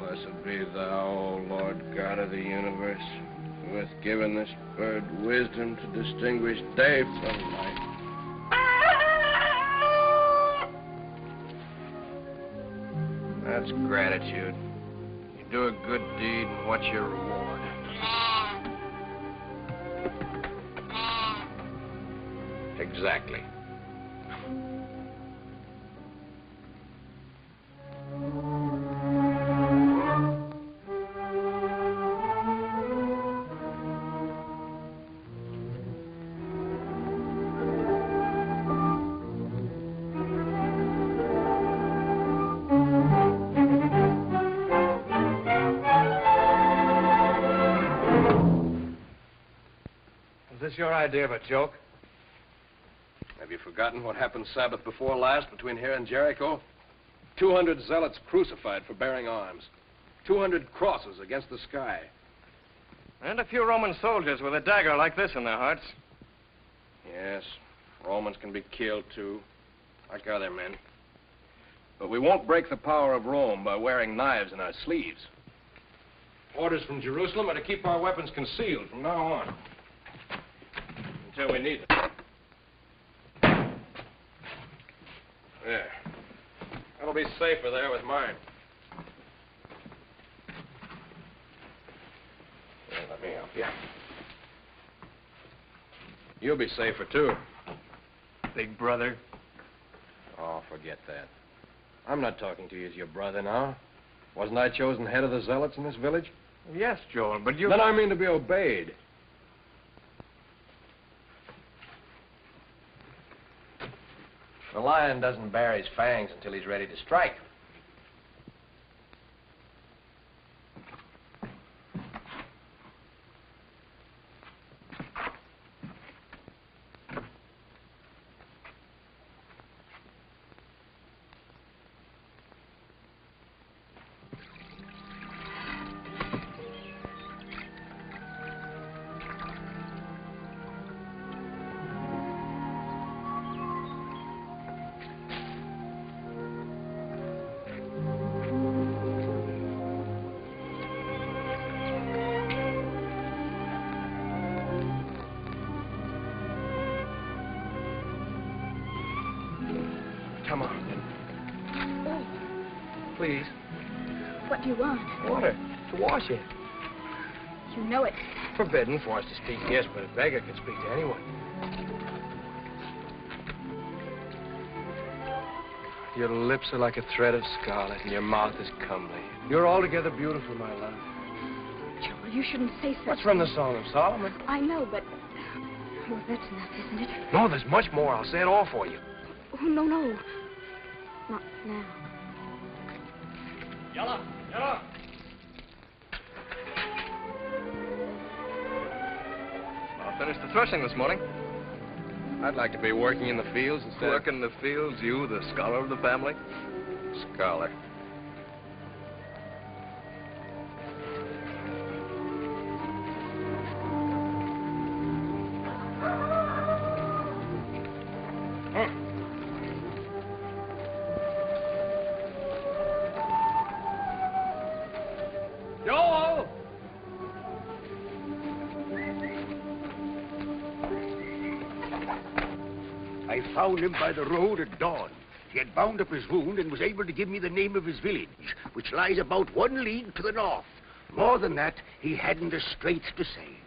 Blessed be thou, O Lord God of the universe, who hast given this bird wisdom to distinguish day from night. That's gratitude. You do a good deed, and what's your reward? Exactly. Is this your idea of a joke? Have you forgotten what happened Sabbath before last between here and Jericho? 200 zealots crucified for bearing arms. 200 crosses against the sky. And a few Roman soldiers with a dagger like this in their hearts. Yes, Romans can be killed too, like other men. But we won't break the power of Rome by wearing knives in our sleeves. Orders from Jerusalem are to keep our weapons concealed from now on. Until we need them. There. That'll be safer there with mine. Here, let me help you. You'll be safer, too. Big brother. Oh, forget that. I'm not talking to you as your brother now. Wasn't I chosen head of the zealots in this village? Yes, Joel, but you... Then I mean to be obeyed. The lion doesn't bare his fangs until he's ready to strike. Come on. Oh. Please. What do you want? Water. To wash it. You know it's... Forbidden for us to speak, yes, but a beggar can speak to anyone. Your lips are like a thread of scarlet, and your mouth is comely. You're altogether beautiful, my love. Joel, you shouldn't say such... That's from the Song of Solomon. I know, but... Well, that's enough, isn't it? No, there's much more. I'll say it all for you. Oh, no, no. Not now. Yalla! Yalla! I'll finish the threshing this morning. I'd like to be working in the fields instead Work in the fields, you, the scholar of the family? Scholar. Joel! I found him by the road at dawn. He had bound up his wound and was able to give me the name of his village, which lies about 1 league to the north. More than that, he hadn't a straight to say.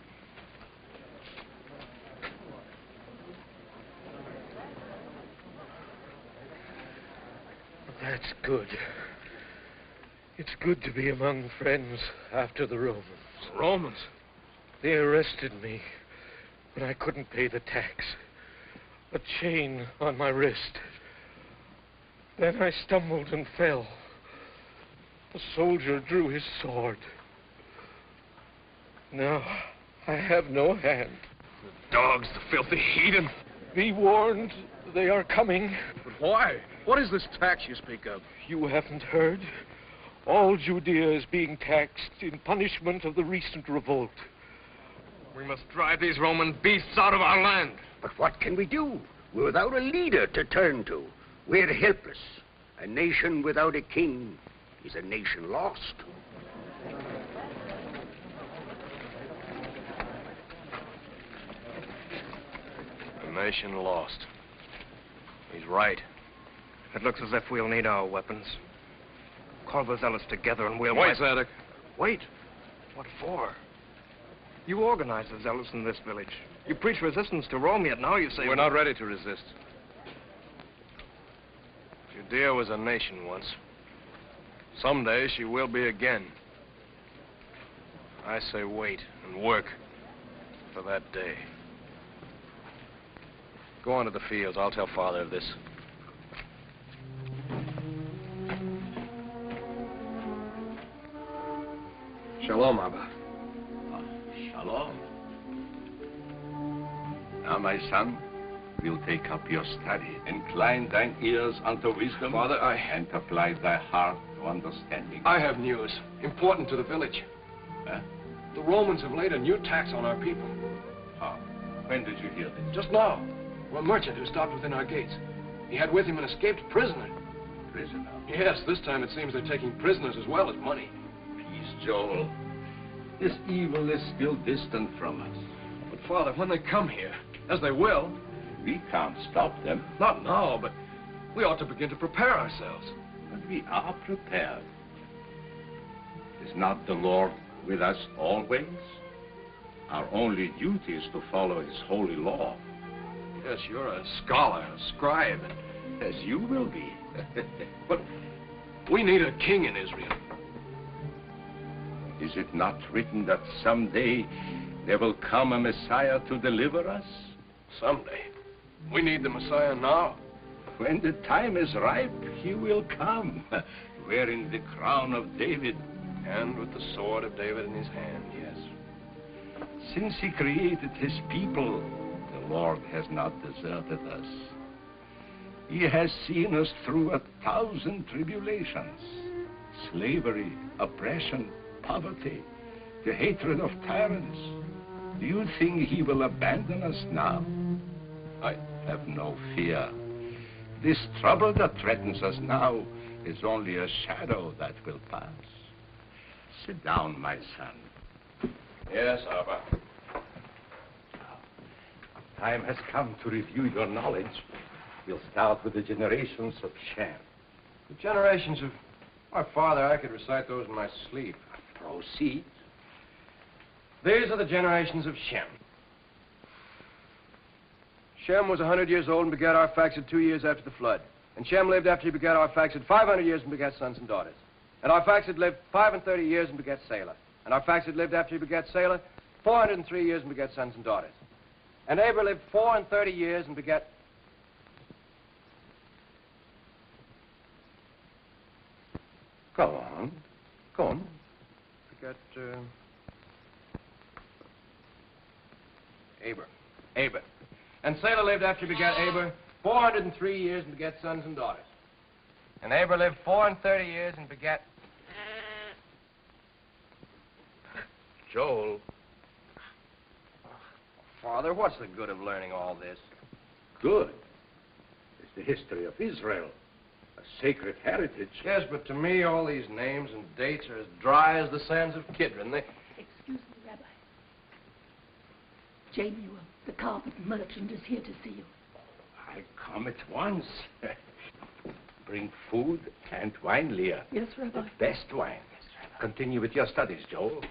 That's good. It's good to be among friends after the Romans. Romans? They arrested me when I couldn't pay the tax. A chain on my wrist. Then I stumbled and fell. A soldier drew his sword. Now I have no hand. The dogs, the filthy heathen. Be warned, they are coming. But why? What is this tax you speak of? You haven't heard? All Judea is being taxed in punishment of the recent revolt. We must drive these Roman beasts out of our land. But what can we do? We're without a leader to turn to. We're helpless. A nation without a king. is a nation lost. A nation lost. He's right. It looks as if we'll need our weapons. Call the zealots together and we'll... Wait, Zadok. Wait. What for? You organized the zealots in this village. You preach resistance to Rome, yet now you say... We're not ready to resist. Judea was a nation once. Someday she will be again. I say wait and work for that day. Go on to the fields. I'll tell Father of this. Shalom, Abba. Shalom. Now, my son, we'll take up your study. Incline thine ears unto wisdom. Father, and apply thy heart to understanding. I have news. Important to the village. Huh? The Romans have laid a new tax on our people. How? When did you hear this? Just now. A merchant who stopped within our gates. He had with him an escaped prisoner. Prisoner? Yes, this time it seems they're taking prisoners as well as money. Peace, Joel. This evil is still distant from us. But, Father, when they come here, as they will... We can't stop them. Not now, but we ought to begin to prepare ourselves. But we are prepared. Is not the Lord with us always? Our only duty is to follow his holy law. Yes, you're a scholar, a scribe. As you will be. But we need a king in Israel. Is it not written that someday there will come a Messiah to deliver us? Someday. We need the Messiah now. When the time is ripe, he will come, wearing the crown of David. And with the sword of David in his hand, yes. Since he created his people, the Lord has not deserted us. He has seen us through 1,000 tribulations. Slavery, oppression, poverty, the hatred of tyrants. Do you think he will abandon us now? I have no fear. This trouble that threatens us now is only a shadow that will pass. Sit down, my son. Yes, Abba. Time has come to review your knowledge. We'll start with the generations of Shem. The generations of... My father, I could recite those in my sleep. Proceed. These are the generations of Shem. Shem was 100 years old and begat Arphaxad 2 years after the flood. And Shem lived after he begat Arphaxad 500 years and begat sons and daughters. And Arphaxad lived 35 years and begat Salah. And Arphaxad lived after he begat Salah 403 years and begat sons and daughters. And Abra lived 34 years and begat... Go on. Go on. Begat, Aber. And Salah lived after he begat Aber 403 years and begat sons and daughters. And Abra lived 34 years and begat... Joel. Father, what's the good of learning all this? Good. It's the history of Israel. A sacred heritage. Yes, but to me, all these names and dates are as dry as the sands of Kidron. They... Excuse me, Rabbi. Samuel, the carpet merchant, is here to see you. I come at once. Bring food and wine, Leah. Yes, Rabbi. The best wine. Yes, Rabbi. Continue with your studies, Joel.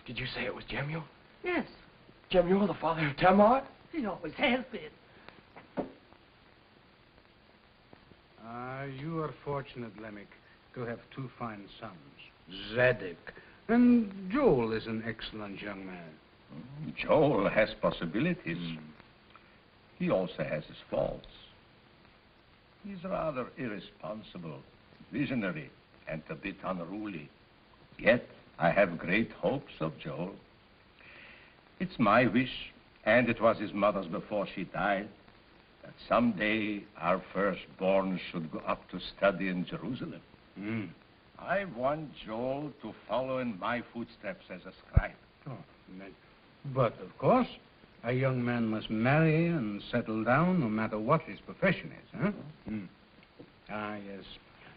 Did you say it was Jemuel? Yes. Jemuel, the father of Tamar? He always has been. You are fortunate, Lamech, to have two fine sons, Zadok. And Joel is an excellent young man. Joel has possibilities. He also has his faults. He's rather irresponsible, visionary, and a bit unruly. Yet, I have great hopes of Joel. It's my wish, and it was his mother's before she died, that someday our firstborn should go up to study in Jerusalem. I want Joel to follow in my footsteps as a scribe. But, of course, a young man must marry and settle down no matter what his profession is, huh? Ah, yes.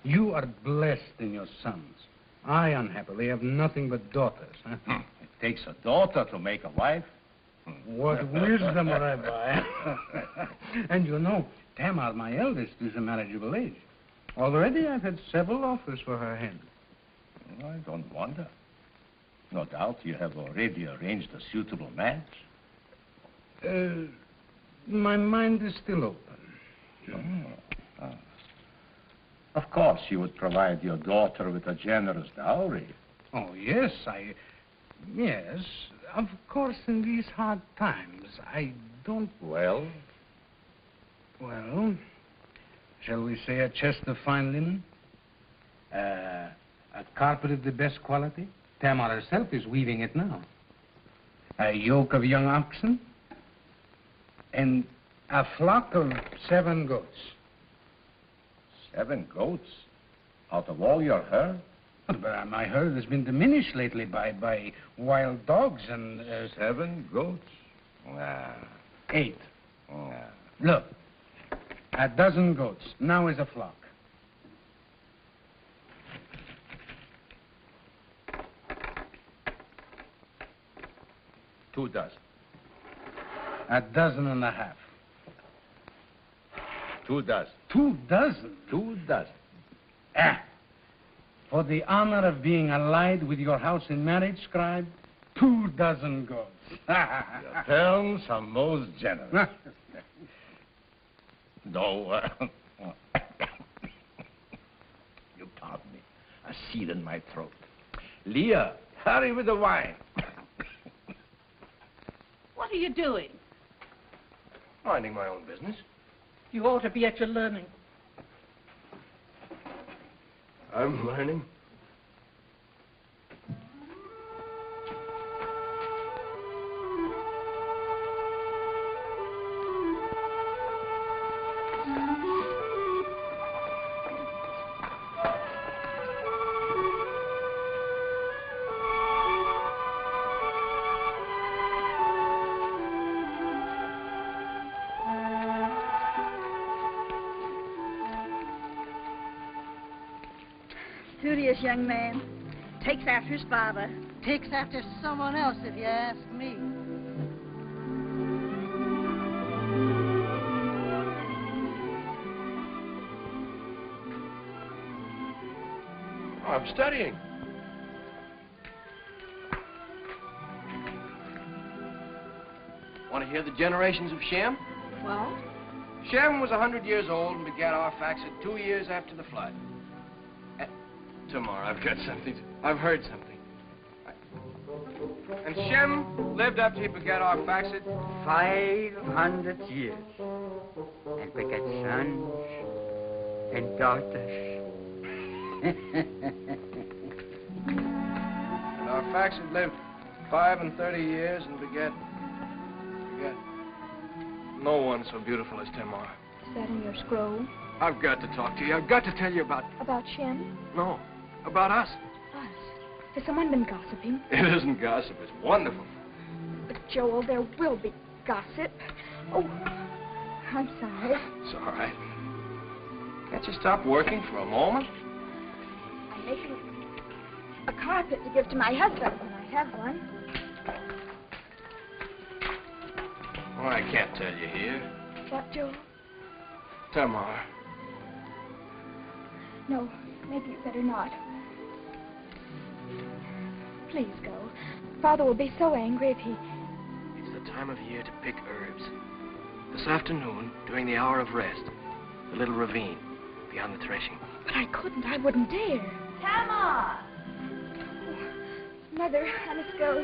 You are blessed in your sons. I, unhappily, have nothing but daughters. Huh? It takes a daughter to make a wife. What wisdom, Rabbi. And you know, Tamar, my eldest, is a marriageable age. Already I've had several offers for her hand. I don't wonder. No doubt you have already arranged a suitable match. My mind is still open. Of course, you would provide your daughter with a generous dowry. Oh, yes, Yes, of course, in these hard times, I don't... Well? Well, shall we say a chest of fine linen? A carpet of the best quality? Tamar herself is weaving it now. A yoke of young oxen? And a flock of 7 goats. 7 goats? Out of all your herd? But my herd has been diminished lately by wild dogs and... 7 goats? 8. Look, a dozen goats. Now is a flock. Two dozen. A dozen and a half. 2 dozen. 2 dozen? 2 dozen. For the honor of being allied with your house in marriage, scribe, 2 dozen goats. Your terms are most generous. No, you pardon me. A seed in my throat. Leah, hurry with the wine. What are you doing? Minding my own business. You ought to be at your learning. I'm learning. Studious young man. Takes after his father. Takes after someone else, if you ask me. Oh, I'm studying. Want to hear the generations of Shem? What? Shem was 100 years old and begat Arphaxad 2 years after the flood. Tomorrow, I've got something. I've heard something. And Shem lived after he begat Arphaxad 500 years. And begat sons and daughters. And Arphaxad lived 35 years and begat no one so beautiful as Tamar. Is that in your scroll? I've got to talk to you. I've got to tell you about... About Shem? No, about us. Us? Has someone been gossiping? It isn't gossip. It's wonderful. But, Joel, there will be gossip. Oh, I'm sorry. It's all right. Can't you stop working for a moment? I'm making a carpet to give to my husband when I have one. Oh, I can't tell you here. What, Joel? Tamar. No, maybe you better not. Please go. Father will be so angry if he... It's the time of year to pick herbs. This afternoon, during the hour of rest, the little ravine beyond the threshing. But I couldn't. I wouldn't dare. Tamar! Mother, I must go.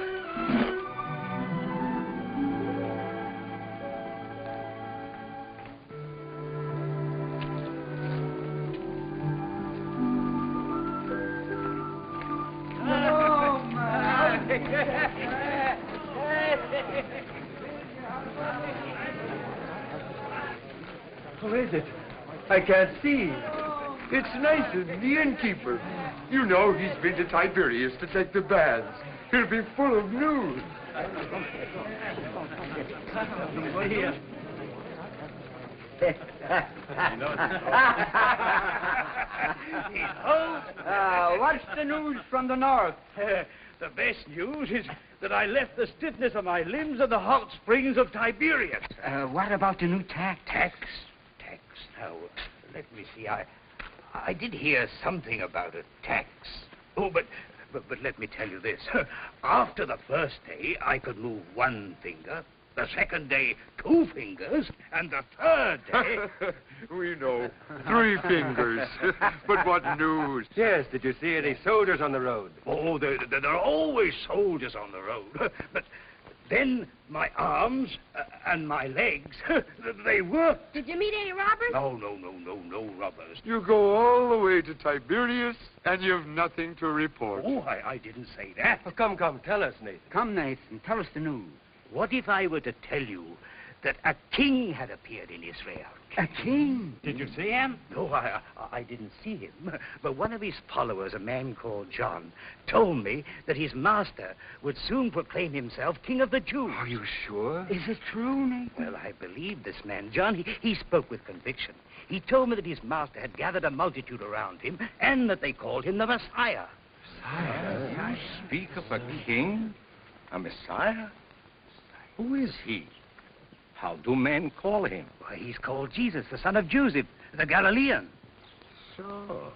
Who is it? I can't see. It's Nathan, the innkeeper. You know he's been to Tiberias to take the baths. He'll be full of news. What's the news from the north? The best news is that I left the stiffness of my limbs at the hot springs of Tiberias. What about the new tax? Tax? Now, let me see. I did hear something about a tax. Oh, but let me tell you this. After the first day, I could move one finger. The second day, 2 fingers. And the third day... We know. 3 fingers. But what news? Yes, did you see any soldiers on the road? Oh, there are always soldiers on the road. But then my arms and my legs, they worked. Did you meet any robbers? No robbers. You go all the way to Tiberias, and you've nothing to report. Oh, I didn't say that. Oh, come, tell us, Nathan. Come, Nathan, tell us the news. What if I were to tell you that a king had appeared in Israel? A king? Did you see him? No, I didn't see him. But one of his followers, a man called John, told me that his master would soon proclaim himself king of the Jews. Are you sure? Is it true, Nathan? Well, I believe this man, John. He spoke with conviction. He told me that his master had gathered a multitude around him and that they called him the Messiah. Messiah? You speak of a king? A Messiah? Who is he? How do men call him? Why, he's called Jesus, the son of Joseph, the Galilean. So,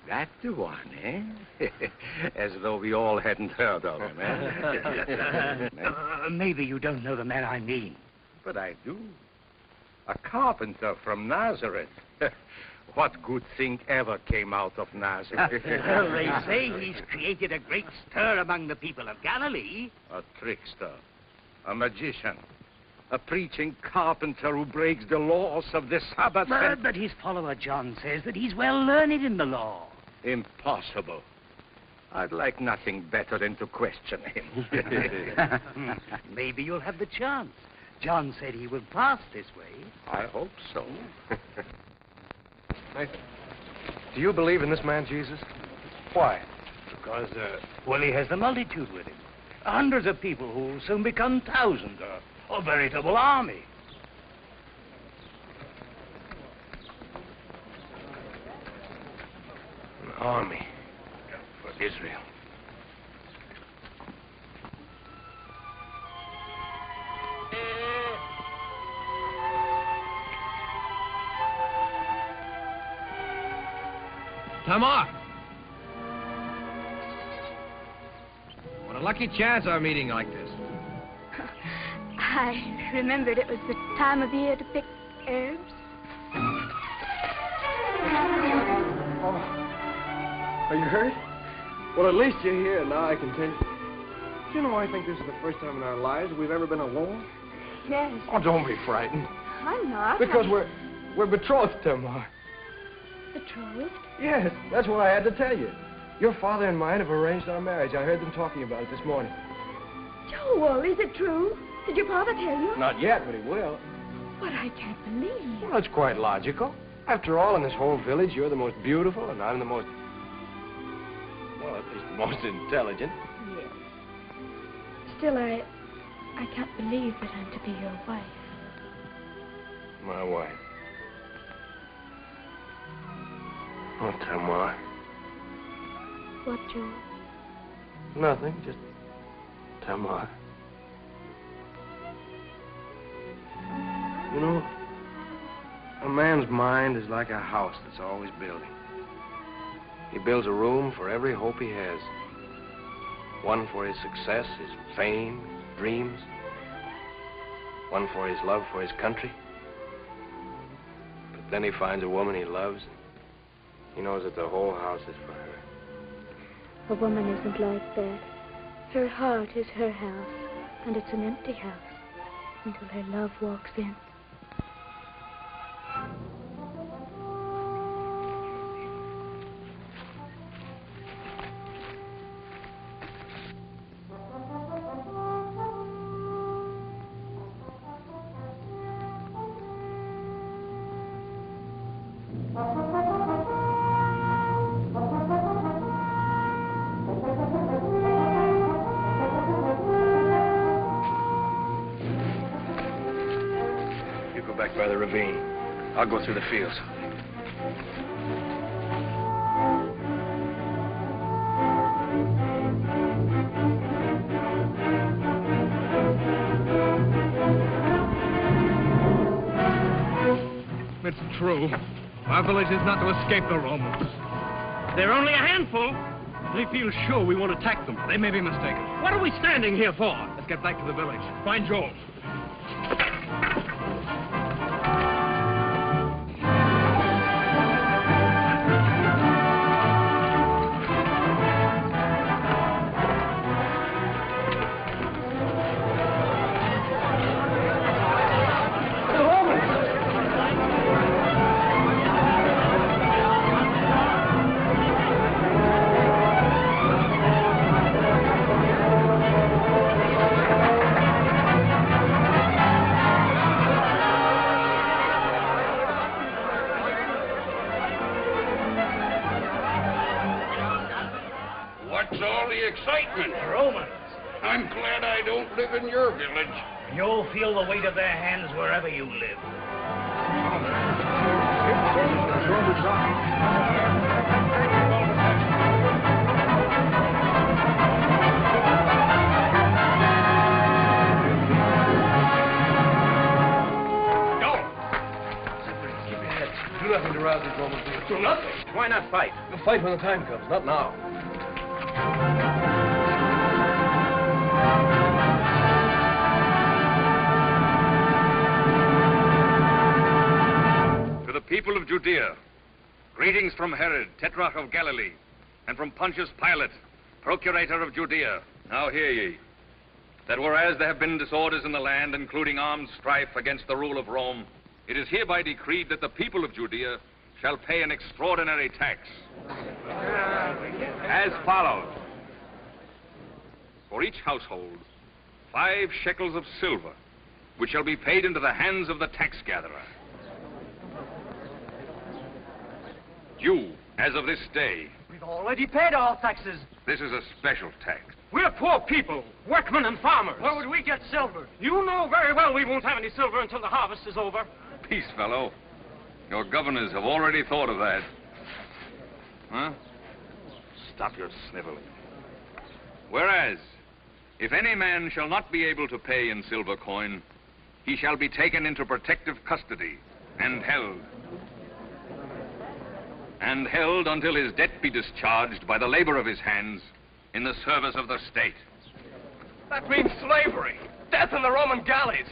that's the one, eh? As though we all hadn't heard of him, eh? Maybe you don't know the man I mean. But I do. A carpenter from Nazareth. What good thing ever came out of Nazareth? Well, they say he's created a great stir among the people of Galilee. A trickster. A magician. A preaching carpenter who breaks the laws of the Sabbath. But his follower John says that he's well learned in the law. Impossible. I'd like nothing better than to question him. Maybe you'll have the chance. John said he would pass this way. I hope so. Nathan, do you believe in this man, Jesus? Why? Because, he has the multitude with him. Hundreds of people who will soon become thousands, a veritable army. An army for Israel. Tamar! What a lucky chance our meeting like this. I remembered it was the time of year to pick herbs. Oh. Are you hurt? Well, at least you're here. Now I can tell you. Do you know, I think this is the first time in our lives we've ever been alone. Yes. Oh, don't be frightened. I'm not. Because we're betrothed, Tamar. Betrothed? Yes, that's what I had to tell you. Your father and mine have arranged our marriage. I heard them talking about it this morning. Joel, is it true? Did your father tell you? Not yet, but he will. But I can't believe. Well, it's quite logical. After all, in this whole village, you're the most beautiful, and I'm the most... well, at least the most intelligent. Yes. Still, I can't believe that I'm to be your wife. My wife. Oh, Tamar. What, Joel? Nothing, just Tamar. You know, a man's mind is like a house that's always building. He builds a room for every hope he has. One for his success, his fame, his dreams. One for his love for his country. But then he finds a woman he loves. He knows that the whole house is for her. A woman isn't like that. Her heart is her house, and it's an empty house until her love walks in. back by the ravine. I'll go through the fields. It's true. Our village is not to escape the Romans. They're only a handful. They feel sure we won't attack them. They may be mistaken. What are we standing here for? Let's get back to the village. Find Joel. What's all the excitement? The Romans. I'm glad I don't live in your village. You'll feel the weight of their hands wherever you live. Do nothing to rouse these Romans. Do nothing. Why not fight? We'll fight when the time comes, not now. To the people of Judea, greetings from Herod, Tetrarch of Galilee, and from Pontius Pilate, Procurator of Judea. Now hear ye, that whereas there have been disorders in the land, including armed strife against the rule of Rome, it is hereby decreed that the people of Judea shall pay an extraordinary tax, as follows. For each household, 5 shekels of silver, which shall be paid into the hands of the tax gatherer. Due, as of this day. We've already paid all taxes. This is a special tax. We're poor people, workmen and farmers. Where would we get silver? You know very well we won't have any silver until the harvest is over. Peace, fellow. Your governors have already thought of that. Huh? Stop your sniveling. Whereas, if any man shall not be able to pay in silver coin, he shall be taken into protective custody and held. And held until his debt be discharged by the labor of his hands in the service of the state. That means slavery. Death in the Roman galleys.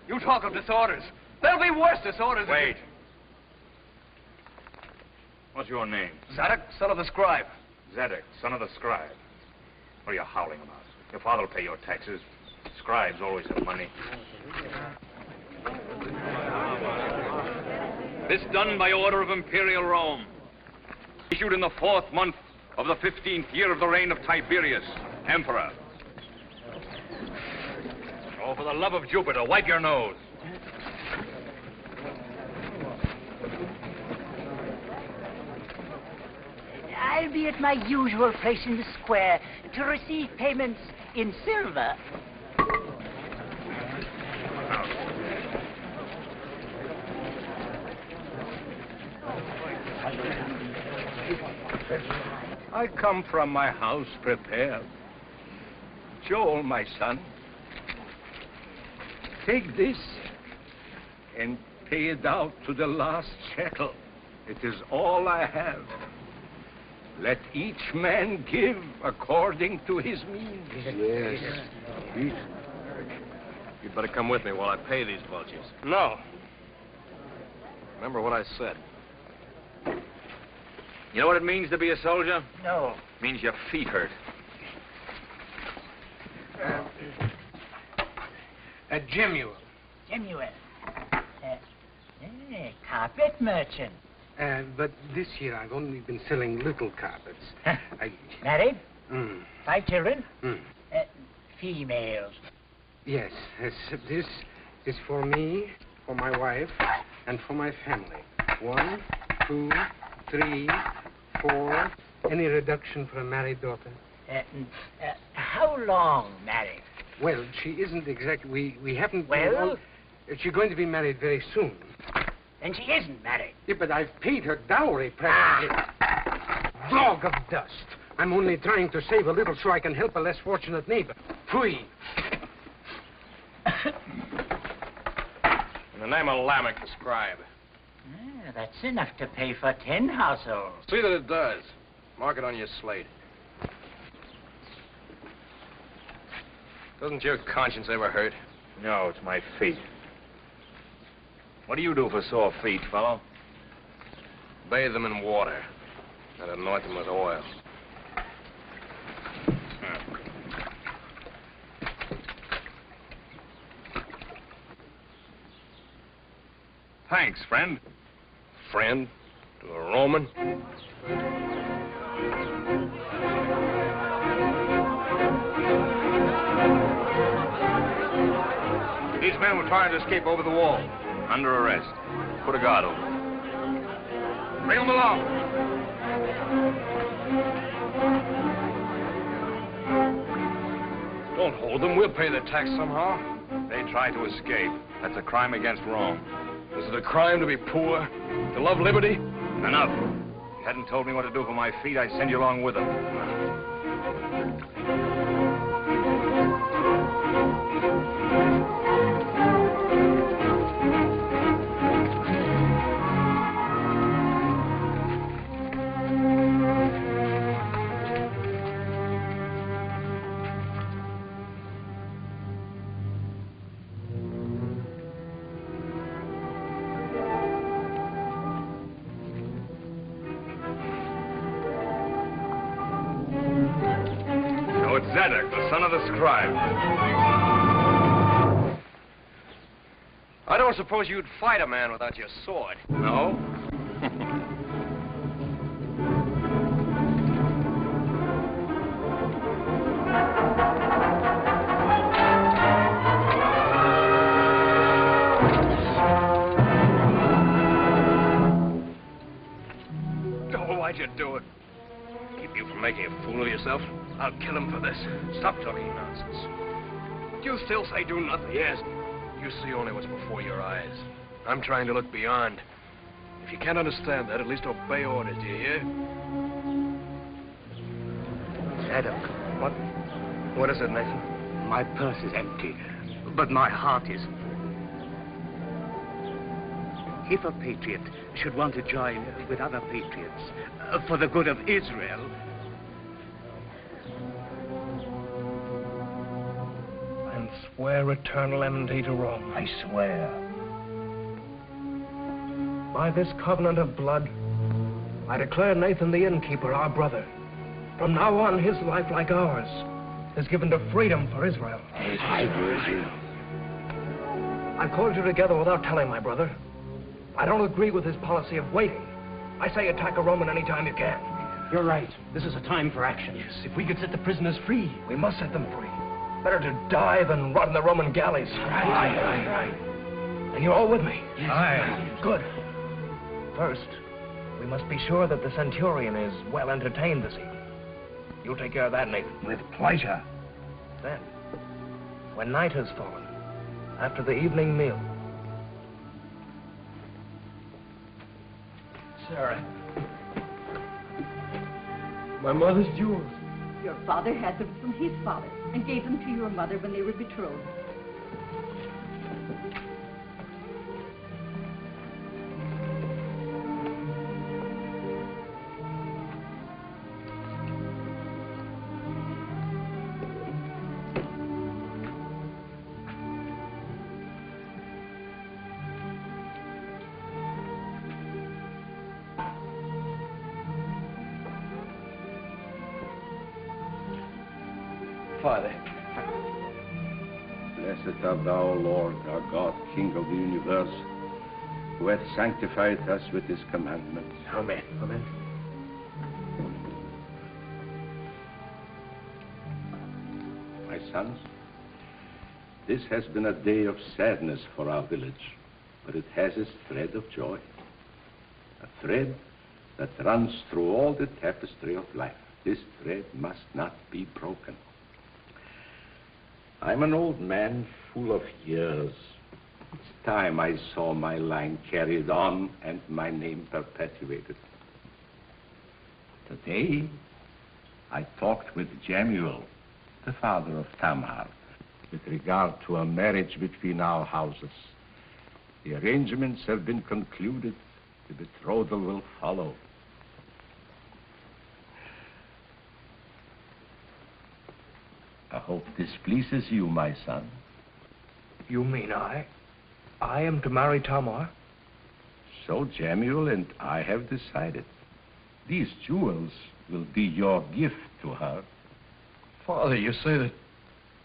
You talk of disorders. There'll be worse disorders. Wait. What's your name? Zadok, son of the scribe. Zadok, son of the scribe. What are you howling about? Your father will pay your taxes. Scribes always have money. This done by order of Imperial Rome. Issued in the 4th month of the 15th year of the reign of Tiberius, Emperor. Oh, for the love of Jupiter, wipe your nose. I'll be at my usual place in the square to receive payments in silver. I come from my house prepared. Joel, my son, take this and pay it out to the last shekel. It is all I have. Let each man give according to his means. Yes. You'd better come with me while I pay these vultures. No. Remember what I said. You know what it means to be a soldier? No. It means your feet hurt. Jemuel. Jemuel. Carpet merchant. But this year I've only been selling little carpets. Married? 5 children? Mm. Females. Yes, this is for me, for my wife, and for my family. 1, 2, 3, 4. Any reduction for a married daughter? How long married? Well, she isn't exactly. We haven't. Well, She's going to be married very soon. And she isn't married. Yeah, but I've paid her dowry practically. Dog of dust. I'm only trying to save a little so I can help a less fortunate neighbor. Phui. In the name of Lamech, the scribe. That's enough to pay for 10 households. See that it does. Mark it on your slate. Doesn't your conscience ever hurt? No, it's my feet. What do you do for sore feet, fellow? Bathe them in water and anoint them with oil. Thanks, friend. Friend? To a Roman? These men were trying to escape over the wall. Under arrest. Put a guard over them. Bring them along. Don't hold them. We'll pay the tax somehow. They tried to escape. That's a crime against Rome. Is it a crime to be poor? To love liberty? Enough. If you hadn't told me what to do for my feet, I'd send you along with them. Zadok, the son of the scribe. I don't suppose you'd fight a man without your sword. No? Oh, why'd you do it? Keep you from making a fool of yourself? I'll kill him for this. Stop talking nonsense. You still say do nothing. Yes. You see only what's before your eyes. I'm trying to look beyond. If you can't understand that, at least obey orders, do you hear? Zadok. What is it, Nathan? My purse is empty, but my heart is full. If a patriot should want to join with other patriots for the good of Israel, And swear eternal enmity to Rome. I swear. By this covenant of blood, I declare Nathan the innkeeper our brother. From now on, his life, like ours, is given to freedom for Israel. I've called you together without telling my brother. I don't agree with his policy of waiting. I say attack a Roman any time you can. You're right. This is a time for action. Yes, if we could set the prisoners free, we must set them free. Better to die than rot in the Roman galleys. Right. And you're all with me? Yes. Aye. Good. First, we must be sure that the centurion is well entertained this evening. You'll take care of that, Nathan. With pleasure. Then, when night has fallen, after the evening meal... Sarah. My mother's jewels. Your father had them from his father and gave them to your mother when they were betrothed. Father. Blessed art thou, Lord, our God, King of the universe, who hath sanctified us with his commandments. Amen. Amen. My sons, this has been a day of sadness for our village, but it has its thread of joy. A thread that runs through all the tapestry of life. This thread must not be broken. I'm an old man full of years, It's time I saw my line carried on and my name perpetuated. Today, I talked with Jemuel, the father of Tamar, with regard to a marriage between our houses. The arrangements have been concluded. The betrothal will follow. I hope this pleases you, my son. You mean I am to marry Tamar? So Jemuel and I have decided. These jewels will be your gift to her. Father, you say that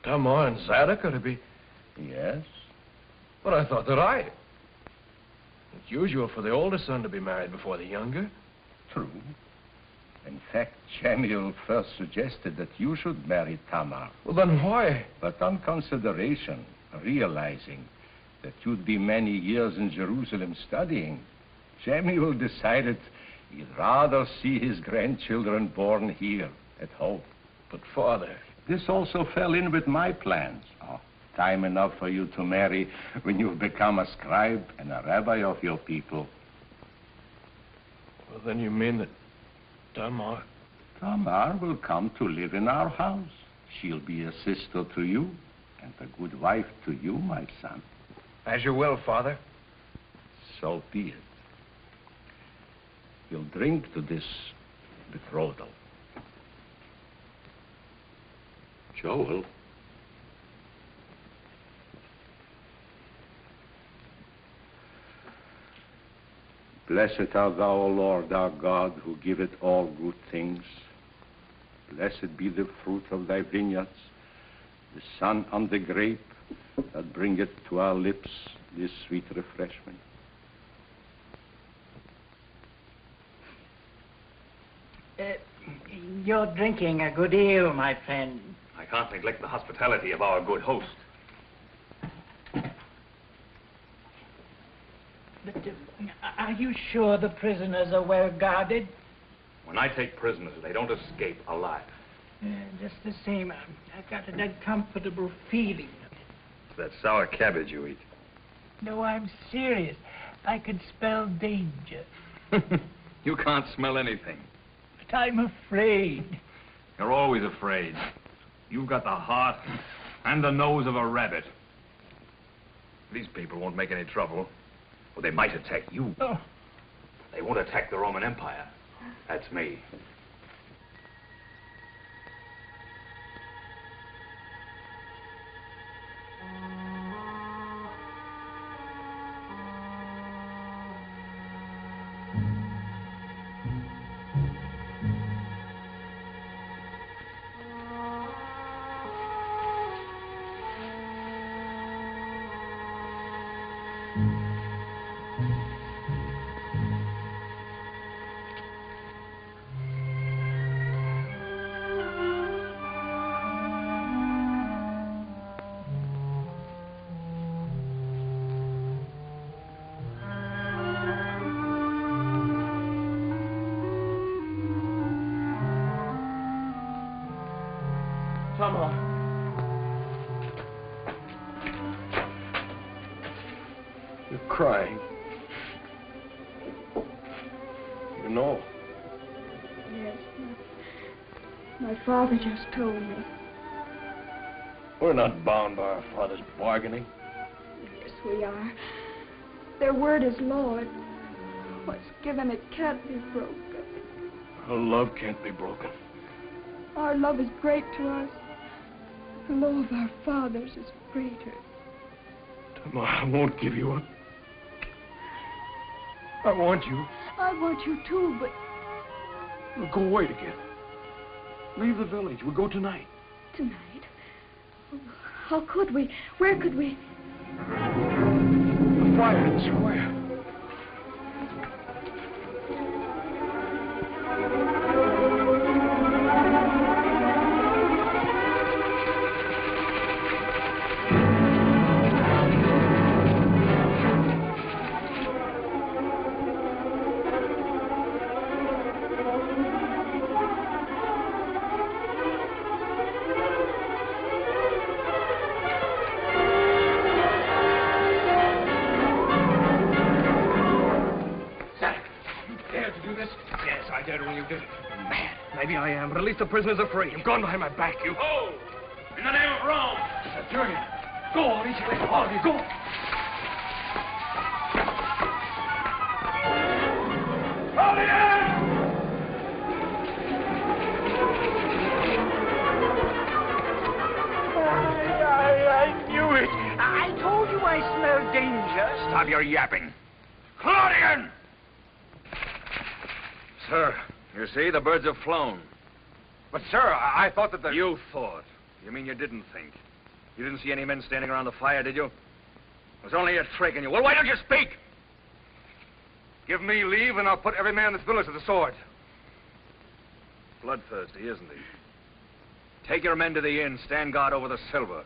Tamar and Zadok are to be... Yes. But I thought that It's usual for the older son to be married before the younger. True. In fact, Jemuel first suggested that you should marry Tamar. Well, then why? But on consideration, realizing that you'd be many years in Jerusalem studying, Jemuel decided he'd rather see his grandchildren born here at home. But, Father... This also fell in with my plans. Oh, time enough for you to marry when you've become a scribe and a rabbi of your people. Well, then you mean that Tamar will come to live in our house. She'll be a sister to you and a good wife to you, my son. As you will, Father. So be it. We'll drink to this betrothal. Joel. Blessed art thou, O Lord, our God, who giveth all good things. Blessed be the fruit of thy vineyards, the sun on the grape that bringeth to our lips this sweet refreshment. You're drinking a good deal, my friend. I can't neglect the hospitality of our good host. But are you sure the prisoners are well guarded? When I take prisoners, they don't escape alive. Just the same, I've got an uncomfortable feeling. It's that sour cabbage you eat. No, I'm serious. I can smell danger. You can't smell anything. But I'm afraid. You're always afraid. You've got the heart and the nose of a rabbit. These people won't make any trouble. Well, they might attack you. Oh. They won't attack the Roman Empire. That's me. Tamar. You're crying. You know. Yes. My father just told me. We're not bound by our father's bargaining. Yes, we are. Their word is law. What's given, it can't be broken. Our love can't be broken. Our love is great to us. The law of our fathers is greater. Tamar, I won't give you up. I want you. I want you too, but... We'll go away together. Leave the village. We'll go tonight. Tonight? How could we? Where could we? The fire in the square. I am. Release the prisoners are free. You've gone behind my back, you. Go! In the name of Rome! Centurion, go, each way, all of you, go. I knew it! I told you I smelled danger. Stop your yapping. Claudian! Sir, you see, the birds have flown. But, sir, I thought that the... You thought. You mean you didn't think? You didn't see any men standing around the fire, did you? It was only a trick, and you... Well, why don't you speak? Give me leave, and I'll put every man in this village to the sword. Bloodthirsty, isn't he? Take your men to the inn. Stand guard over the silver.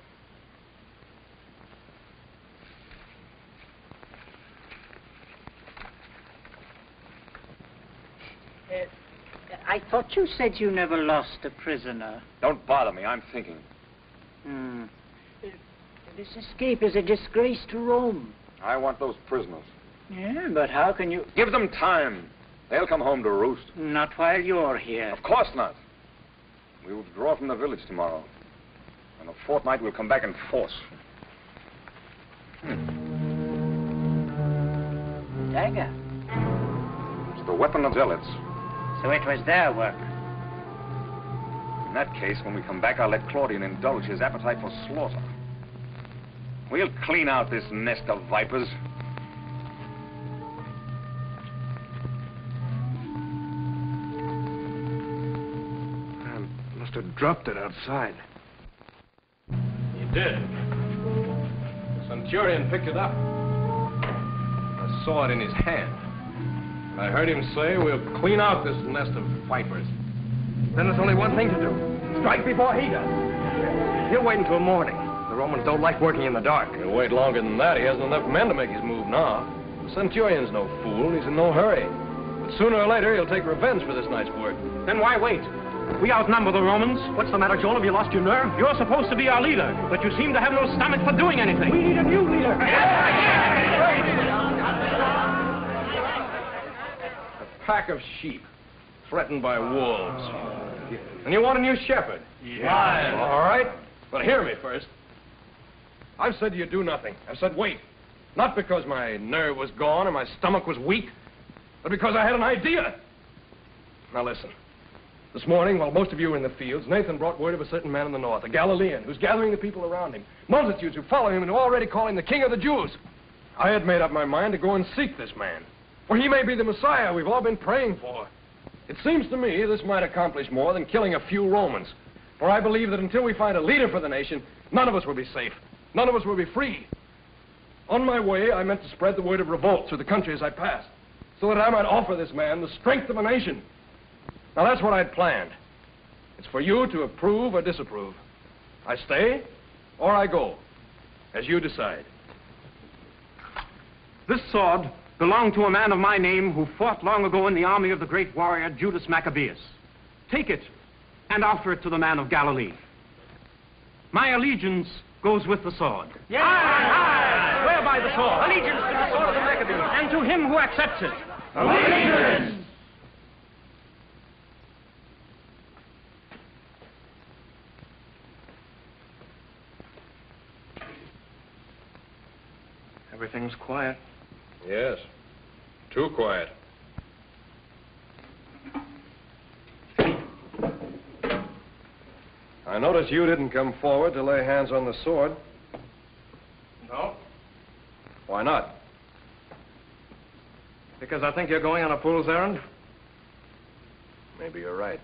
I thought you said you never lost a prisoner. Don't bother me. I'm thinking. This escape is a disgrace to Rome. I want those prisoners. Yeah, but how can you... Give them time. They'll come home to roost. Not while you're here. Of course not. We will withdraw from the village tomorrow. In a fortnight, we'll come back in force. Dagger. It's the weapon of zealots. So it was their work. In that case, when we come back, I'll let Claudian indulge his appetite for slaughter. We'll clean out this nest of vipers. I must have dropped it outside. You did. The centurion picked it up. I saw it in his hand. I heard him say, we'll clean out this nest of vipers. Then there's only one thing to do. Strike before he does. He'll wait until morning. The Romans don't like working in the dark. He'll wait longer than that. He hasn't enough men to make his move now. The centurion's no fool. He's in no hurry. But sooner or later, he'll take revenge for this night's work. Then why wait? We outnumber the Romans. What's the matter, Joel? Have you lost your nerve? You're supposed to be our leader, but you seem to have no stomach for doing anything. We need a new leader. A pack of sheep threatened by wolves. And you want a new shepherd? Yeah. All right. But hear me first. I've said you do nothing. I've said wait. Not because my nerve was gone or my stomach was weak, but because I had an idea. Now listen. This morning, while most of you were in the fields, Nathan brought word of a certain man in the north, a Galilean, who's gathering the people around him. Multitudes who follow him and who already call him the King of the Jews. I had made up my mind to go and seek this man. For he may be the Messiah we've all been praying for. It seems to me this might accomplish more than killing a few Romans. For I believe that until we find a leader for the nation, none of us will be safe. None of us will be free. On my way, I meant to spread the word of revolt through the country as I passed, so that I might offer this man the strength of a nation. Now, that's what I'd planned. It's for you to approve or disapprove. I stay or I go, as you decide. This sword belonged to a man of my name who fought long ago in the army of the great warrior Judas Maccabeus. Take it and offer it to the man of Galilee. My allegiance goes with the sword. Yes. Aye. Swear by the sword. Allegiance to the sword of the Maccabees. And to him who accepts it. Allegiance! Everything's quiet. Yes. Too quiet. I notice you didn't come forward to lay hands on the sword. No, Why not? because I think you're going on a fool's errand. Maybe you're right.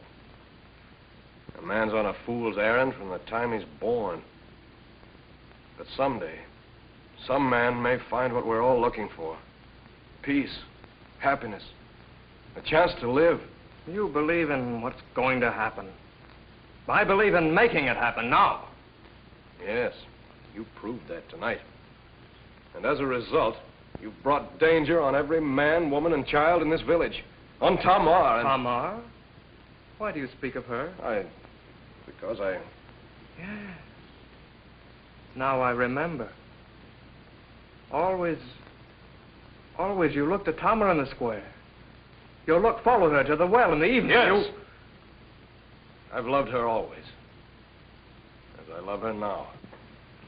A man's on a fool's errand from the time he's born. But someday, some man may find what we're all looking for. Peace, happiness, a chance to live. You believe in what's going to happen. I believe in making it happen now. Yes, you proved that tonight. And as a result, you've brought danger on every man, woman, and child in this village. On Tamar and... Tamar? Why do you speak of her? Because I... Yes. Now I remember. Always you looked at Tamar in the square. Your look followed her to the well in the evening. Yes. I've loved her always. As I love her now.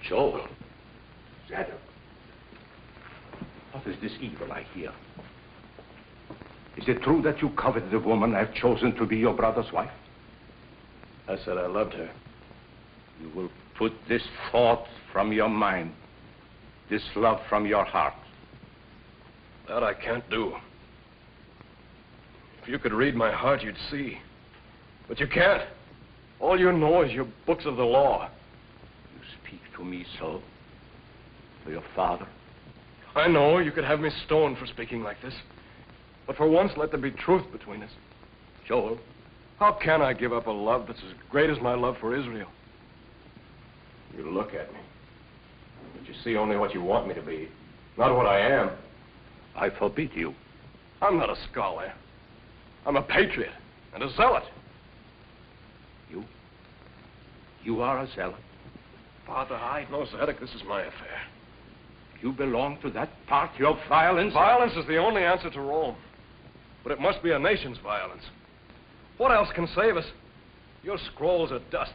Joel. Zadok. What is this evil I hear? Is it true that you coveted the woman I've chosen to be your brother's wife? I said I loved her. You will put this thought from your mind, this love from your heart. That I can't do. If you could read my heart, you'd see. But you can't. All you know is your books of the law. You speak to me so? To your father? I know you could have me stoned for speaking like this. But for once, let there be truth between us. Joel? How can I give up a love that's as great as my love for Israel? You look at me, but you see only what you want me to be, not what I am. I forbid you. I'm not a scholar. I'm a patriot and a zealot. You are a zealot? Father, No, Zadok, this is my affair. You belong to that party of violence? Violence is the only answer to Rome. But it must be a nation's violence. What else can save us? Your scrolls are dust.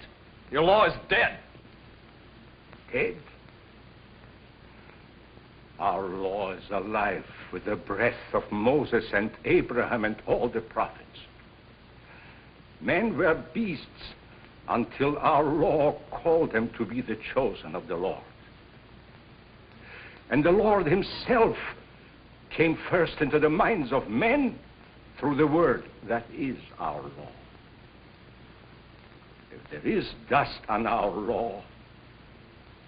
Your law is dead. Dead? Our law is alive with the breath of Moses and Abraham and all the prophets. Men were beasts until our law called them to be the chosen of the Lord. And the Lord himself came first into the minds of men through the word that is our law. If there is dust on our law,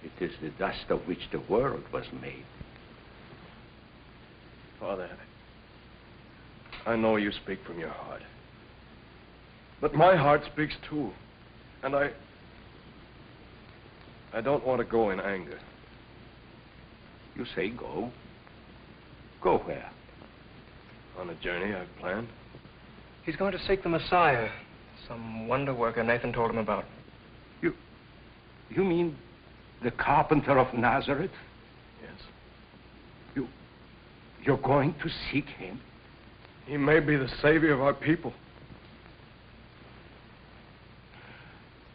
it is the dust of which the world was made. Father, I know you speak from your heart. But my heart speaks too. And I don't want to go in anger. You say go? Go where? On a journey I've planned. He's going to seek the Messiah, some wonder worker Nathan told him about. You mean the carpenter of Nazareth? Yes. You're going to seek him? He may be the savior of our people.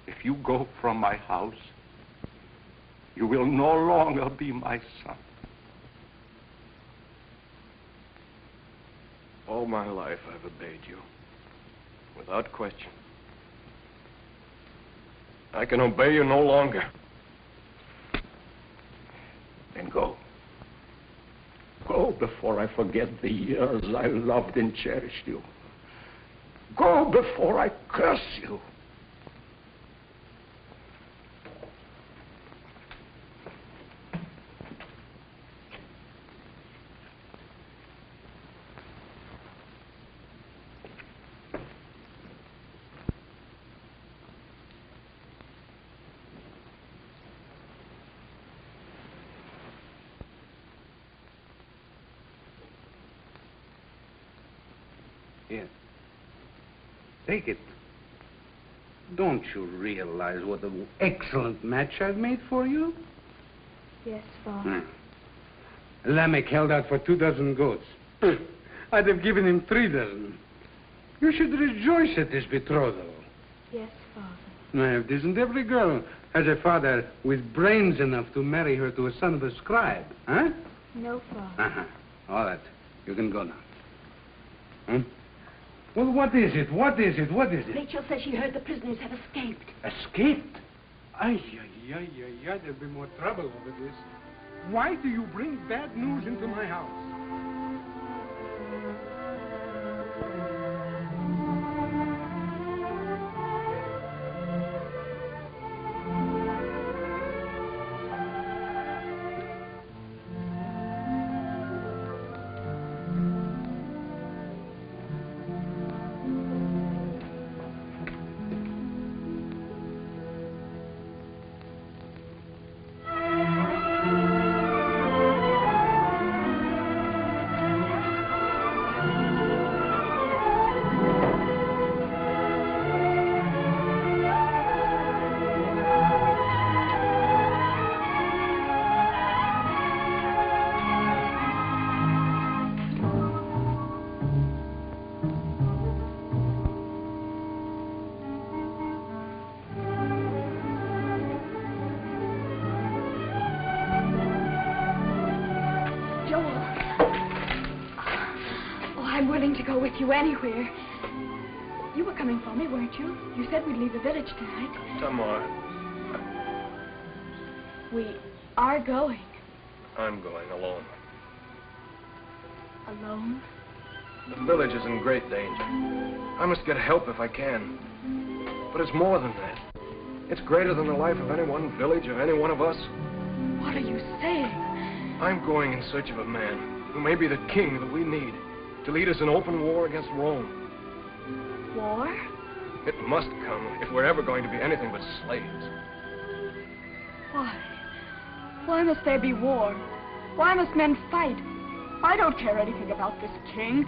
If you go from my house, you will no longer be my son. All my life I've obeyed you, without question. I can obey you no longer. Then go. Go before I forget the years I loved and cherished you. Go before I curse you. Here. Take it. Don't you realize what an excellent match I've made for you? Yes, Father. Lamech held out for 2 dozen goats. I'd have given him 3 dozen. You should rejoice at this betrothal. Yes, Father. Now, if isn't every girl has a father with brains enough to marry her to a son of a scribe, huh? No, Father. Uh-huh. All right. You can go now. Hmm? Well, what is it? What is it? What is it? Rachel says she heard the prisoners have escaped. Escaped? Ay, there'll be more trouble over this. Why do you bring bad news into my house? willing to go with you anywhere. You were coming for me, weren't you? You said we'd leave the village tonight. Tamar, We are going. I'm going alone. Alone? The village is in great danger. I must get help if I can. But it's more than that. It's greater than the life of any one village or any one of us. What are you saying? I'm going in search of a man who may be the king that we need to lead us in open war against Rome. War? It must come if we're ever going to be anything but slaves. Why? Why must there be war? Why must men fight? I don't care anything about this king.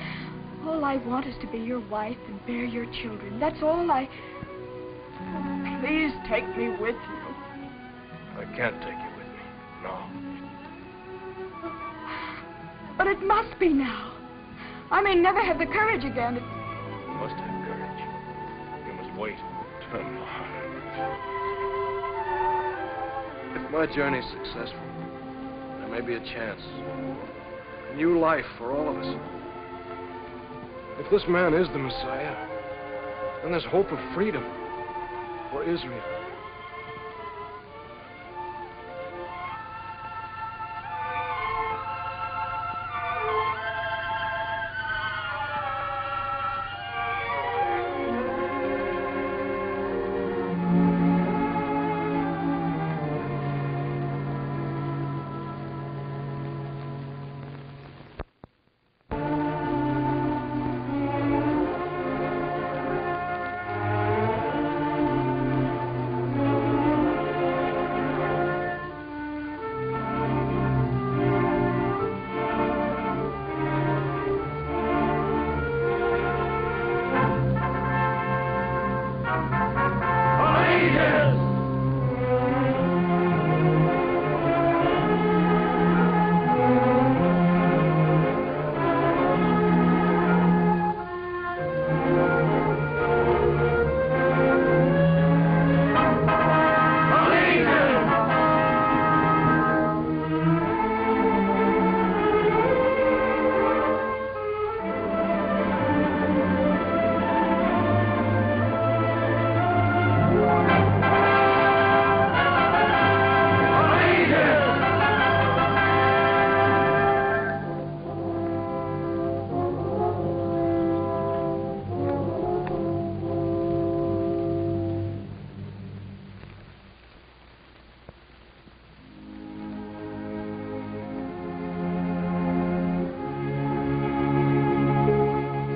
All I want is to be your wife and bear your children. That's all I... Oh, please take me with you. I can't take you with me. No. But it must be now. I may never have the courage again. You must have courage. You must wait. Tamar. If my journey's successful, there may be a chance. A new life for all of us. If this man is the Messiah, then there's hope of freedom for Israel.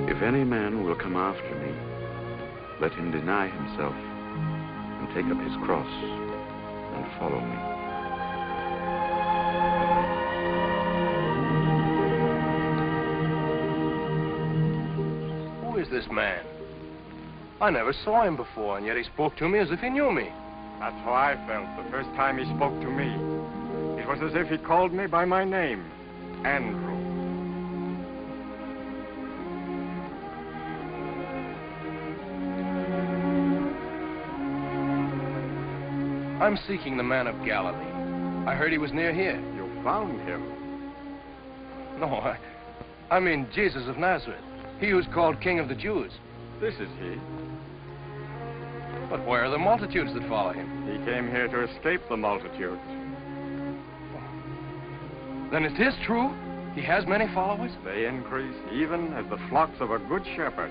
If any man will come after me, let him deny himself and take up his cross and follow me. Who is this man? I never saw him before, and yet he spoke to me as if he knew me. That's how I felt the first time he spoke to me. It was as if he called me by my name, Andrew. I'm seeking the man of Galilee. I heard he was near here. You found him? No, I mean Jesus of Nazareth. He who's called King of the Jews. This is he. But where are the multitudes that follow him? He came here to escape the multitudes. Then it is true? He has many followers? They increase even as the flocks of a good shepherd.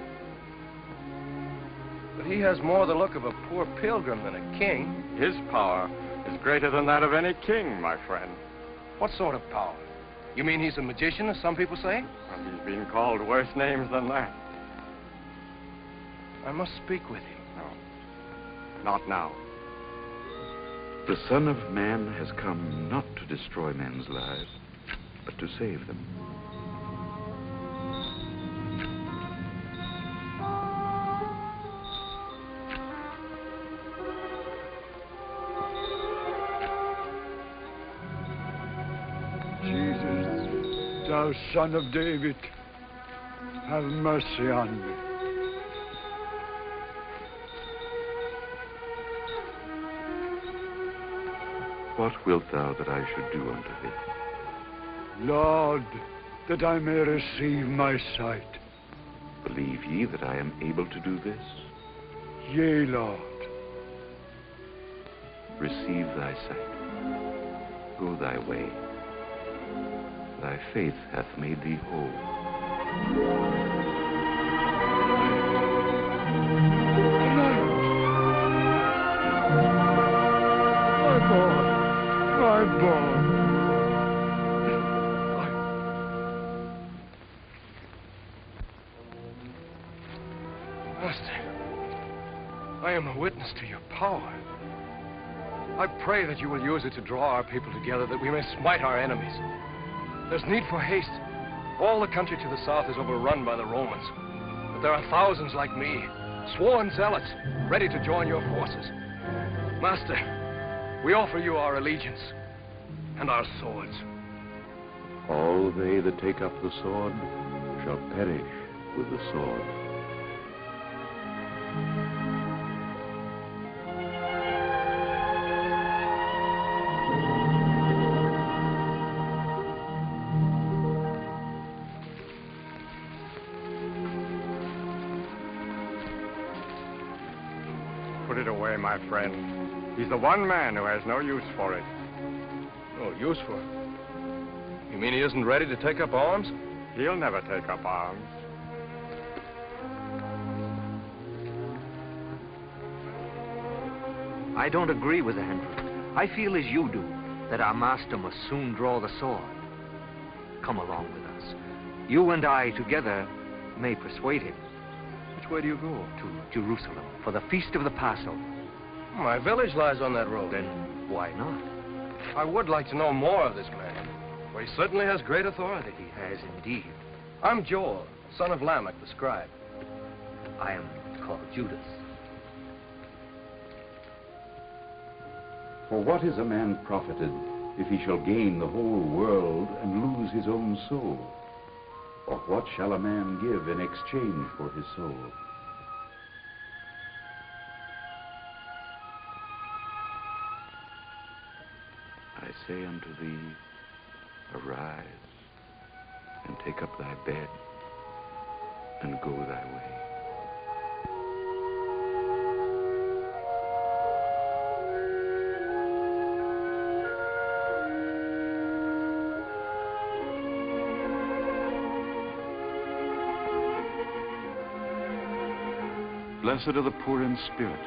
But he has more the look of a poor pilgrim than a king. His power is greater than that of any king, my friend. What sort of power? You mean he's a magician, as some people say? And he's been called worse names than that. I must speak with you. No, not now. The Son of Man has come not to destroy men's lives, but to save them. Jesus, thou Son of David, have mercy on me. What wilt thou that I should do unto thee? Lord, that I may receive my sight. Believe ye that I am able to do this? Yea, Lord. Receive thy sight. Go thy way. Thy faith hath made thee whole. My boy. Master, I am a witness to your power. I pray that you will use it to draw our people together, that we may smite our enemies. There's need for haste. All the country to the south is overrun by the Romans. But there are thousands like me, sworn zealots, ready to join your forces. Master, we offer you our allegiance and our swords. All they that take up the sword shall perish with the sword. Put it away, my friend. He's the one man who has no use for it. Oh, use for it? You mean he isn't ready to take up arms? He'll never take up arms. I don't agree with Andrew. I feel as you do, that our master must soon draw the sword. Come along with us. You and I together may persuade him. Which way do you go? To Jerusalem, for the feast of the Passover. My village lies on that road. Then why not? I would like to know more of this man, for he certainly has great authority. He has indeed. I'm Joel, son of Lamech, the scribe. I am called Judas. For what is a man profited if he shall gain the whole world and lose his own soul? Or what shall a man give in exchange for his soul? I say unto thee, arise, and take up thy bed, and go thy way. Blessed are the poor in spirit,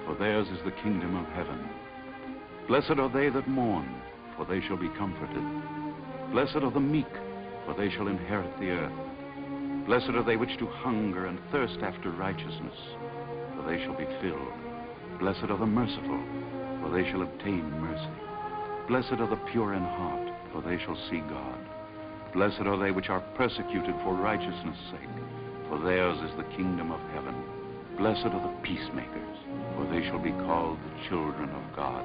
for theirs is the kingdom of heaven. Blessed are they that mourn, for they shall be comforted. Blessed are the meek, for they shall inherit the earth. Blessed are they which do hunger and thirst after righteousness, for they shall be filled. Blessed are the merciful, for they shall obtain mercy. Blessed are the pure in heart, for they shall see God. Blessed are they which are persecuted for righteousness' sake, for theirs is the kingdom of heaven. Blessed are the peacemakers, for they shall be called the children of God.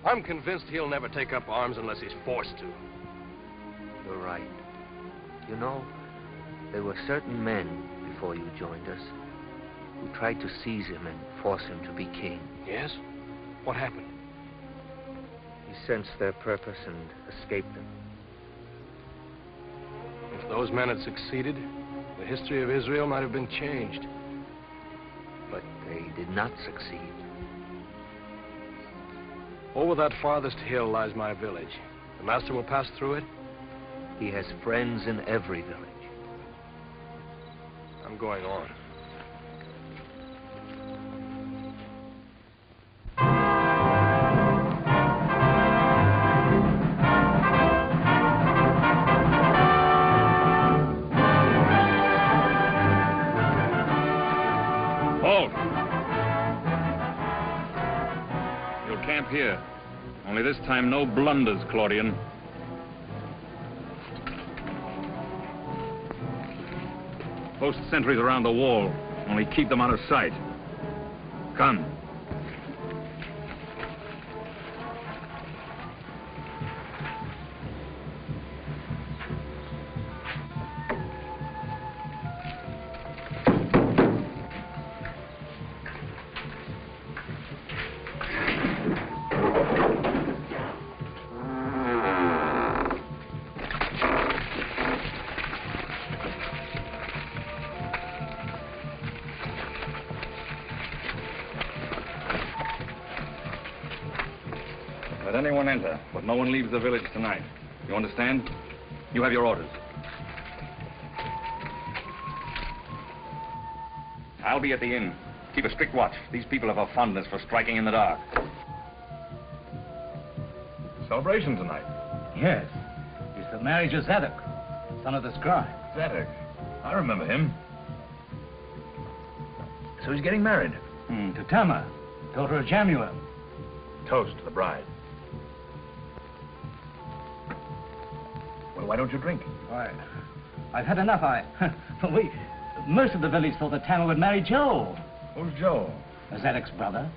I'm convinced he'll never take up arms unless he's forced to. You're right. You know, there were certain men before you joined us who tried to seize him and force him to be king. Yes? What happened? He sensed their purpose and escaped them. If those men had succeeded, the history of Israel might have been changed. But they did not succeed. Over that farthest hill lies my village. The master will pass through it? He has friends in every village. I'm going on. Here. Only this time, no blunders, Claudian. Post sentries around the wall. Only keep them out of sight. Come. Let anyone enter, but no one leaves the village tonight. You understand? You have your orders. I'll be at the inn. Keep a strict watch. These people have a fondness for striking in the dark. Celebration tonight. Yes. It's the marriage of Zadok, son of the scribe. Zadok. I remember him. So he's getting married? To Tamar, daughter of Jamuel. Toast to the bride. Well, why don't you drink? Why, I've had enough. Most of the village thought that Tamar would marry Joel. Who's Joel? Zadok's brother.